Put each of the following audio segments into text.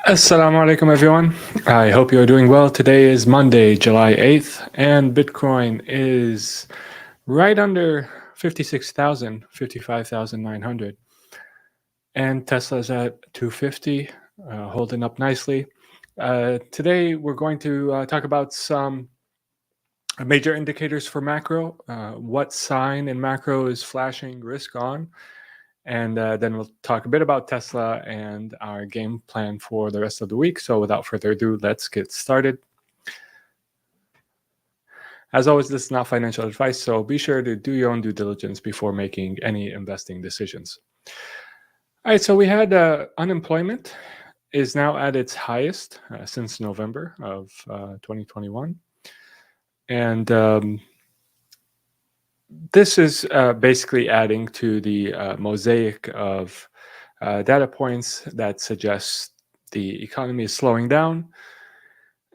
Assalamu alaikum, everyone. I hope you're doing well. Today is Monday, July 8th, and Bitcoin is right under 56,000, 55,900, and Tesla's at 250, holding up nicely. Today, we're going to talk about some major indicators for macro, what sign in macro is flashing risk on, and then we'll talk a bit about Tesla and our game plan for the rest of the week. So without further ado, let's get started. As always, this is not financial advice, so be sure to do your own due diligence before making any investing decisions. All right, so we had unemployment is now at its highest since November of 2021. And this is basically adding to the mosaic of data points that suggest the economy is slowing down.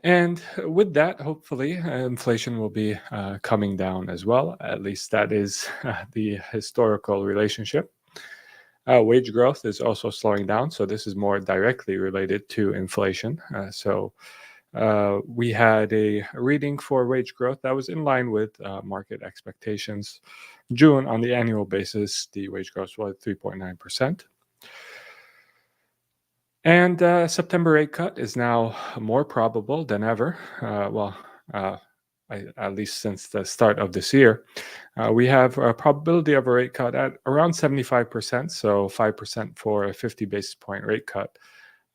And with that, hopefully, inflation will be coming down as well. At least that is the historical relationship. Wage growth is also slowing down. So this is more directly related to inflation. We had a reading for wage growth that was in line with market expectations. June, on the annual basis, the wage growth was 3.9%. And September rate cut is now more probable than ever. At least since the start of this year. We have a probability of a rate cut at around 75%, so 5% for a 50 basis point rate cut,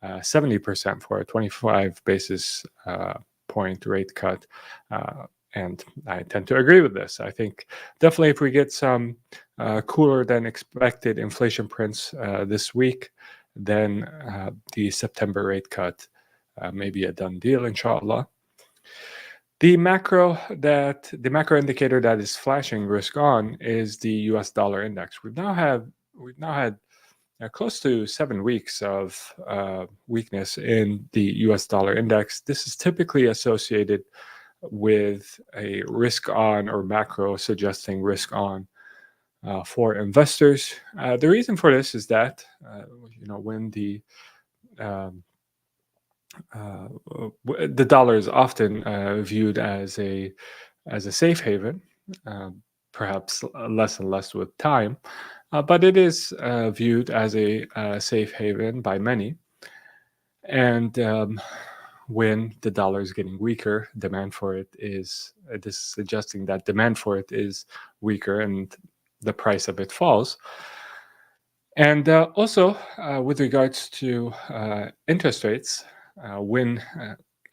70% for a 25 basis point rate cut. And I tend to agree with this. I think definitely if we get some cooler than expected inflation prints this week, then the September rate cut may be a done deal, inshallah. The macro indicator that is flashing risk on is the U.S. dollar index. We've now had close to 7 weeks of weakness in the U.S. dollar index. This is typically associated with a risk on or macro suggesting risk on for investors. The reason for this is that when the dollar is often viewed as a safe haven, perhaps less and less with time, but it is viewed as a safe haven by many. And when the dollar is getting weaker, demand for it is this is suggesting that demand for it is weaker and the price of it falls. And also, with regards to interest rates, when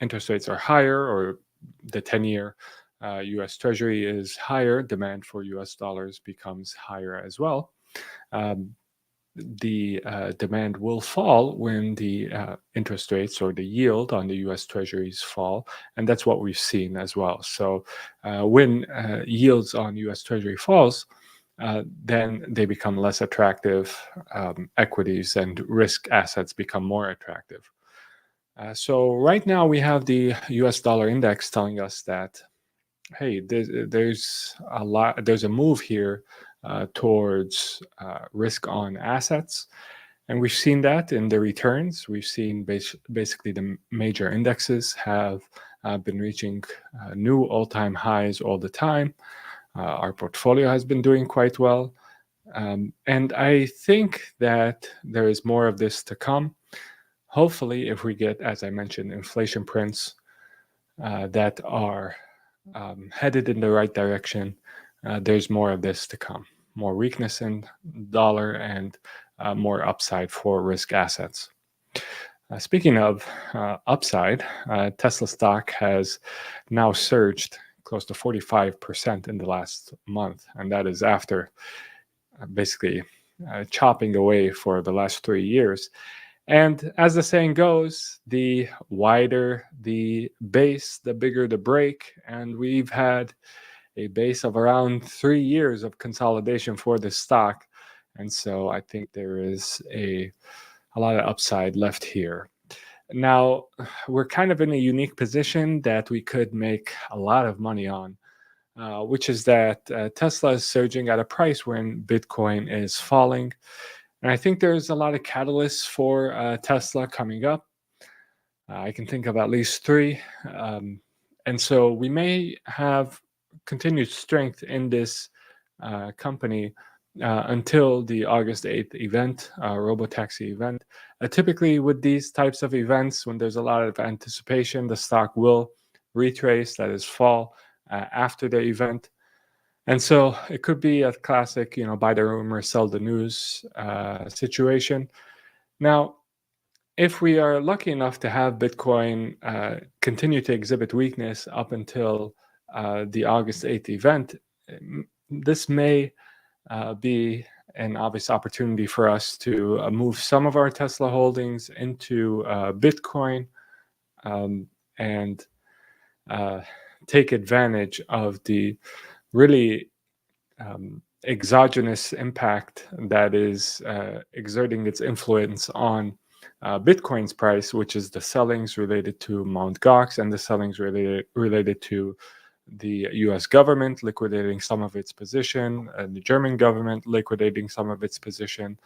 interest rates are higher or the 10-year U.S. Treasury is higher, demand for U.S. dollars becomes higher as well. The demand will fall when the interest rates or the yield on the U.S. Treasuries fall, and that's what we've seen as well. So when yields on U.S. Treasury falls, then they become less attractive. Equities and risk assets become more attractive. So right now we have the U.S. dollar index telling us that, hey, there's a move here towards risk on assets. And we've seen that in the returns. We've seen basically the major indexes have been reaching new all-time highs all the time. Our portfolio has been doing quite well. And I think that there is more of this to come. Hopefully, if we get, as I mentioned, inflation prints that are headed in the right direction, there's more of this to come. More weakness in dollar and more upside for risk assets. Speaking of upside, Tesla stock has now surged close to 45% in the last month, and that is after basically chopping away for the last 3 years. And as the saying goes, the wider the base, the bigger the break. And we've had a base of around 3 years of consolidation for this stock. And so I think there is a lot of upside left here. Now, we're kind of in a unique position that we could make a lot of money on, which is that Tesla is surging at a price when Bitcoin is falling. And I think there's a lot of catalysts for Tesla coming up. I can think of at least three. And so we may have continued strength in this company until the August 8th event, robotaxi event. Typically, with these types of events, when there's a lot of anticipation, the stock will retrace, that is, fall after the event. And so it could be a classic, buy the rumor, sell the news situation. Now, if we are lucky enough to have Bitcoin continue to exhibit weakness up until the August 8th event, this may be an obvious opportunity for us to move some of our Tesla holdings into Bitcoin and take advantage of the really exogenous impact that is exerting its influence on Bitcoin's price, which is the sellings related to Mt. Gox and the sellings related to the US government liquidating some of its position, and the German government liquidating some of its position.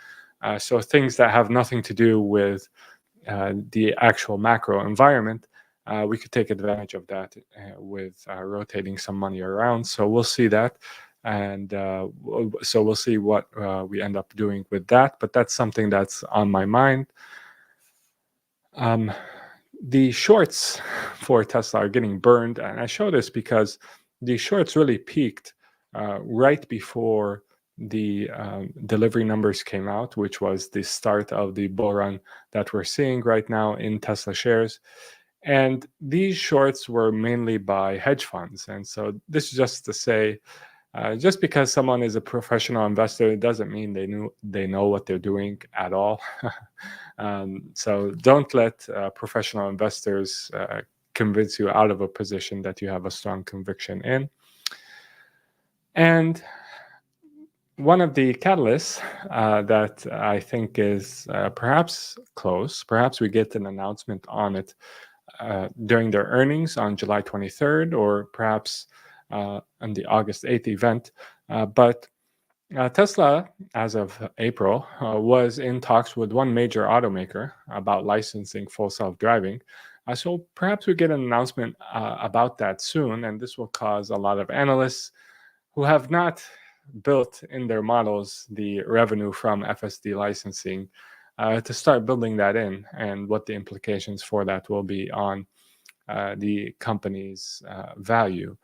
So things that have nothing to do with the actual macro environment. We could take advantage of that with rotating some money around. So we'll see that. And so we'll see what we end up doing with that. But that's something that's on my mind. The shorts for Tesla are getting burned. And I show this because the shorts really peaked right before the delivery numbers came out, which was the start of the bull run that we're seeing right now in Tesla shares. And these shorts were mainly by hedge funds. And so this is just to say, just because someone is a professional investor, it doesn't mean they know what they're doing at all. So don't let professional investors convince you out of a position that you have a strong conviction in. And one of the catalysts that I think is perhaps close, perhaps we get an announcement on it during their earnings on July 23rd, or perhaps on the August 8th event. But Tesla, as of April, was in talks with one major automaker about licensing full self-driving. So perhaps we get an announcement about that soon, and this will cause a lot of analysts who have not built in their models the revenue from FSD licensing to start building that in, and what the implications for that will be on the company's value.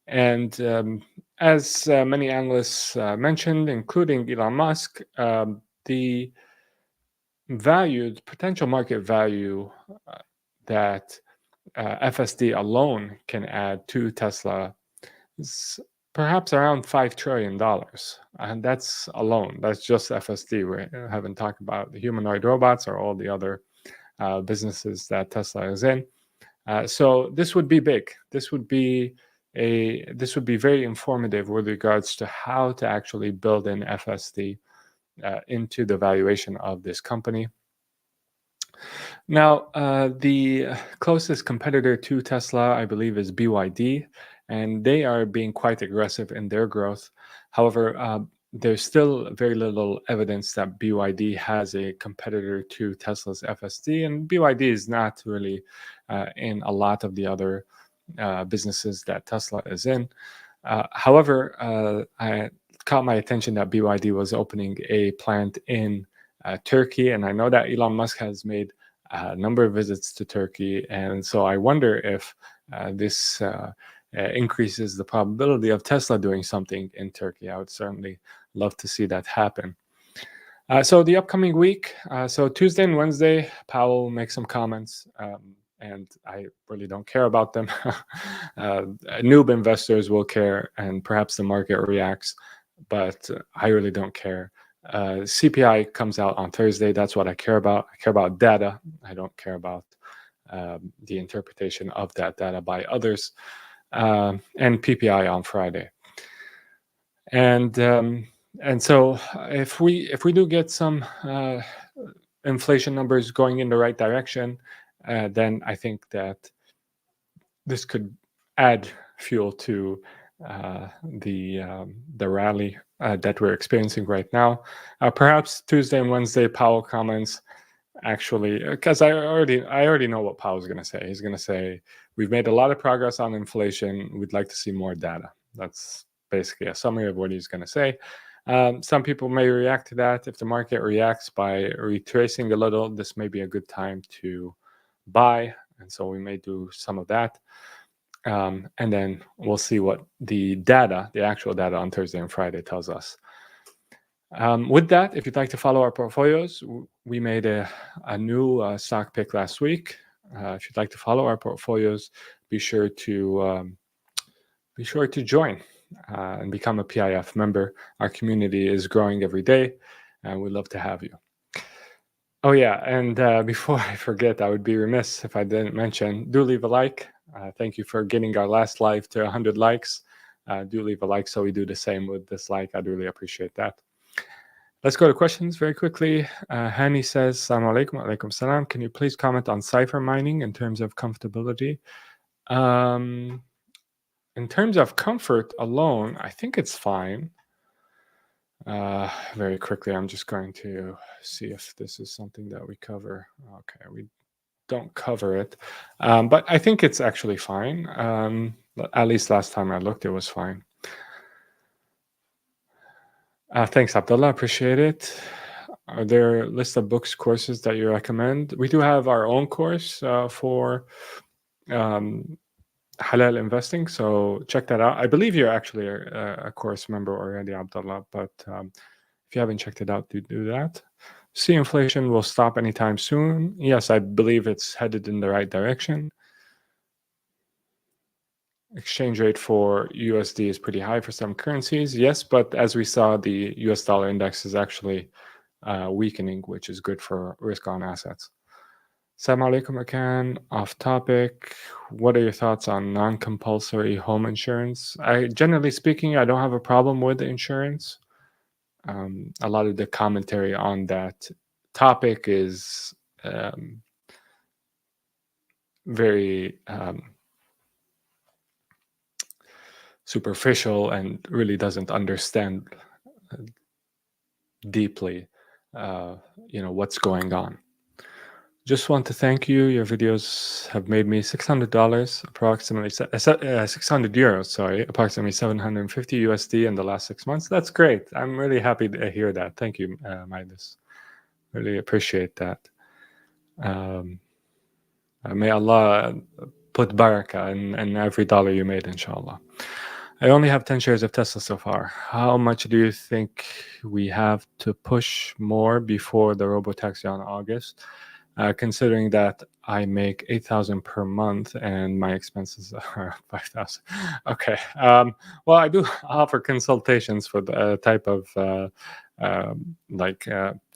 And as many analysts mentioned, including Elon Musk, the potential market value that FSD alone can add to Tesla is perhaps around $5 trillion. And that's alone. That's just FSD. We haven't talked about the humanoid robots or all the other businesses that Tesla is in. So this would be big. This would be very informative with regards to how to actually build in FSD into the valuation of this company. Now, the closest competitor to Tesla, I believe, is BYD, and they are being quite aggressive in their growth. However, there's still very little evidence that BYD has a competitor to Tesla's FSD, and BYD is not really in a lot of the other businesses that Tesla is in. However, I caught my attention that BYD was opening a plant in Turkey, and I know that Elon Musk has made a number of visits to Turkey, and so I wonder if this increases the probability of Tesla doing something in Turkey. I would certainly love to see that happen. So the upcoming week, so Tuesday and Wednesday, Powell will make some comments, and I really don't care about them. Noob investors will care, and perhaps the market reacts, but I really don't care. CPI comes out on Thursday. That's what I care about. I care about data. I don't care about the interpretation of that data by others. And PPI on Friday. And so if we do get some inflation numbers going in the right direction, then I think that this could add fuel to the rally that we're experiencing right now. Perhaps Tuesday and Wednesday Powell comments, actually, because I already know what Powell's going to say. He's going to say we've made a lot of progress on inflation. We'd like to see more data. That's basically a summary of what he's going to say. Some people may react to that. If the market reacts by retracing a little, this may be a good time to buy, and so we may do some of that. And then we'll see what the actual data on Thursday and Friday tells us. With that, if you'd like to follow our portfolios, we made a new stock pick last week. If you'd like to follow our portfolios, be sure to join and become a PIF member. Our community is growing every day, and we'd love to have you. Oh yeah, and before I forget, I would be remiss if I didn't mention, do leave a like. Thank you for getting our last live to 100 likes. Do leave a like so we do the same with this like. I'd really appreciate that. Let's go to questions very quickly. Hani says, Assalamu alaikum, alaikum salam. Can you please comment on cipher mining in terms of comfortability? In terms of comfort alone, I think it's fine. Very quickly, I'm just going to see if this is something that we cover. Okay, we don't cover it, but I think it's actually fine. At least last time I looked, it was fine. Thanks, Abdullah. Appreciate it. Are there a list of books, courses that you recommend? We do have our own course for halal investing, so check that out. I believe you're actually a course member already, Abdullah, but if you haven't checked it out, do that. See, inflation will stop anytime soon. Yes, I believe it's headed in the right direction. Exchange rate for USD is pretty high for some currencies. Yes, but as we saw, the US dollar index is actually weakening, which is good for risk on assets. Assalamu alaikum again. Off topic. What are your thoughts on non-compulsory home insurance? Generally speaking, I don't have a problem with the insurance. A lot of the commentary on that topic is very superficial and really doesn't understand deeply, what's going on. Just want to thank you. Your videos have made me $600, approximately 600 euros. Sorry, approximately 750 USD in the last 6 months. That's great. I'm really happy to hear that. Thank you, Midas. Really appreciate that. May Allah put barakah in every dollar you made, inshallah. I only have 10 shares of Tesla so far. How much do you think we have to push more before the robotaxi on August? Considering that I make 8,000 per month and my expenses are 5,000. Okay. Well, I do offer consultations for the type of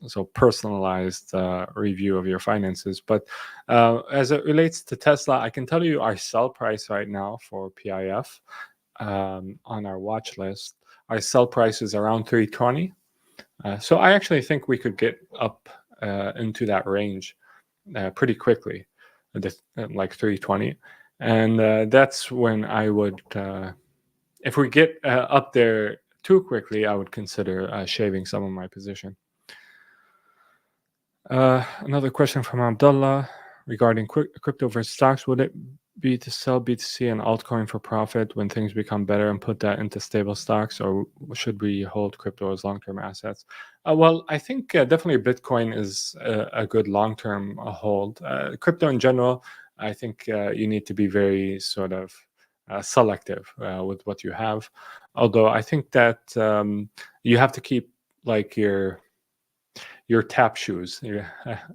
so personalized review of your finances. But as it relates to Tesla, I can tell you our sell price right now for PIF on our watch list. Our sell price is around 320. So I actually think we could get up into that range pretty quickly, like 320. And that's when I would, if we get up there too quickly, I would consider shaving some of my position. Another question from Abdullah regarding crypto versus stocks. Would it be to sell BTC and altcoin for profit when things become better and put that into stable stocks, or should we hold crypto as long-term assets? Well, I think definitely Bitcoin is a good long-term hold. Crypto in general, I think you need to be very sort of selective with what you have. Although I think that you have to keep like your tap shoes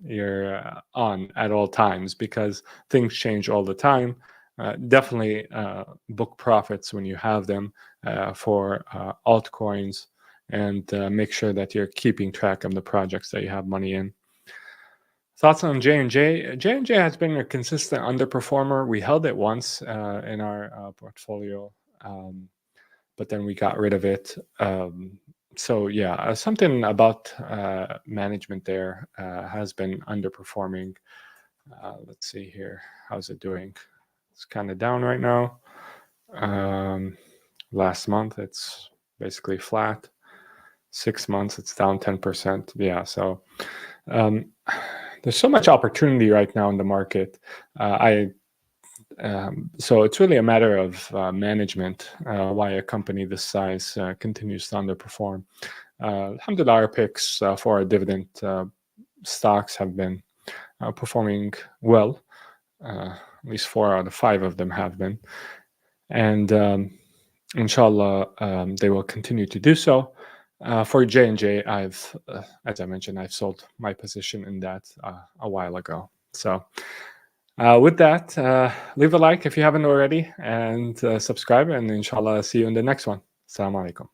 you're on at all times, because things change all the time. Definitely book profits when you have them for altcoins, and make sure that you're keeping track of the projects that you have money in. Thoughts on J&J? J&J has been a consistent underperformer. We held it once in our portfolio, but then we got rid of it. So yeah, something about management there has been underperforming. Let's see here. How's it doing? It's kind of down right now. Last month, it's basically flat. 6 months, it's down 10%. Yeah, so There's so much opportunity right now in the market. So it's really a matter of management, why a company this size continues to underperform. Alhamdulillah, our picks for our dividend stocks have been performing well. At least 4 out of 5 of them have been. And inshallah, they will continue to do so. For J&J, as I mentioned, I've sold my position in that a while ago. So with that, leave a like if you haven't already, and subscribe, and inshallah, see you in the next one. Assalamu alaikum.